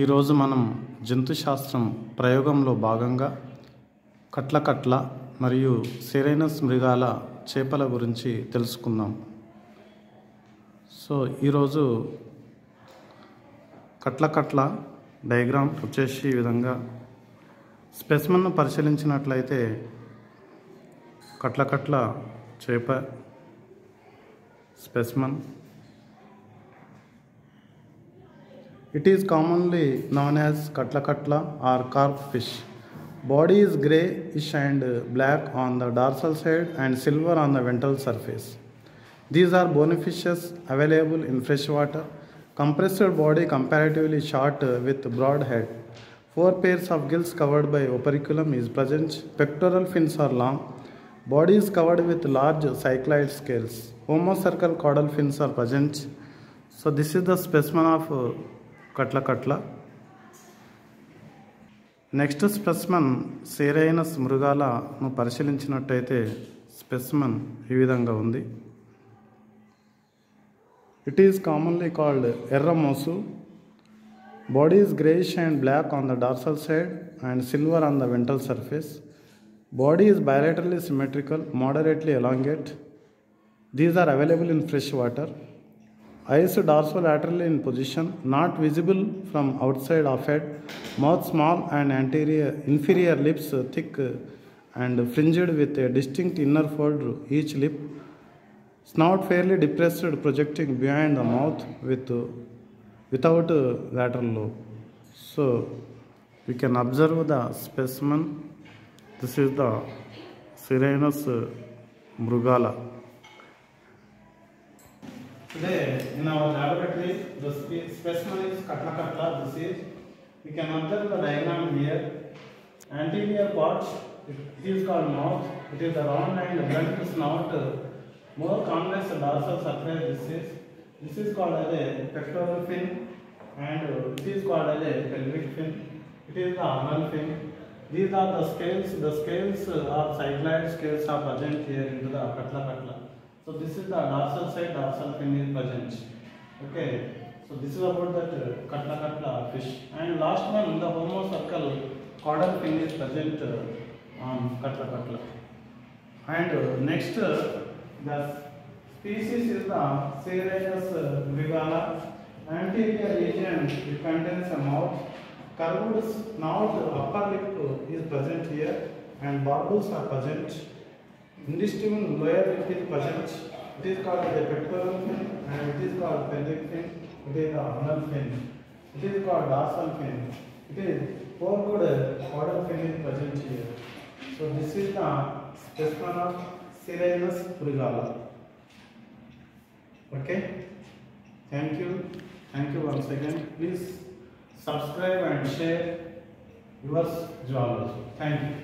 ఈరోజు మనం జంతుశాస్త్రం ప్రయోగంలో భాగంగా కట్ల మరియు సిరేనస్ మృగాల చేపల గురించి తెలుసుకుందాం. ఈరోజు కట్ల డయాగ్రామ్ వచ్చేసి ఈ విధంగా స్పెసిమెన్ను పరిశీలించినట్లయితే కట్ల చేప specimen. It is commonly known as katla or carp fish. Body is greyish and black on the dorsal side and silver on the ventral surface. These are bony fishes available in fresh water. Compressed body comparatively short with broad head. 4 pairs of gills covered by operculum is present. Pectoral fins are long. Body is covered with large cycloid scales. Homocercal caudal fins are present. So this is the specimen of katla. Next specimen సిరేనస్ మృగాలను పరిశీలించినట్టయితే specimen ఈ విధంగా ఉంది. It is commonly called ఎర్రమోసు. Body is greyish and black on the dorsal side and silver on the ventral surface. Body is bilaterally symmetrical, moderately elongate. These are available in fresh water. Eyes dorsolaterally in position, not visible from outside of head. Mouth small and inferior lips thick and fringed with a distinct inner fold each lip. Snout fairly depressed, projecting behind the mouth without lateral lobe. So we can observe the specimen. This is the Sirenus mrugala. Today in our laboratory, the specimen is katla. This is, we can observe the diagram here. Anterior part, it is called mouth. It is the round and blunt snout, more convex dorsal surface. This is called as a pectoral fin, and it is called as a pelvic fin. It is the anal fin. These are the scales. The scales are cycloid scales are present here into the katla. So this is the dorsal side, dorsal fin is present. Okay. So this is about that katla fish. And last one, the homocercal caudal fin is present on katla. And next, the species is the Sirenus mrugala. Anterior region, it contains a mouth. Curved snout, upper lip is present here, and barbels are present. Indistinct lower lip is present. It is called the pectoral fin, and it is called pelvic fin. It is the anal fin. It is called dorsal fin. It is forward caudal fin is present here. So this is the specimen of Sirenus mrugala. Okay. Thank you once again. Please subscribe and share yours. Thank you.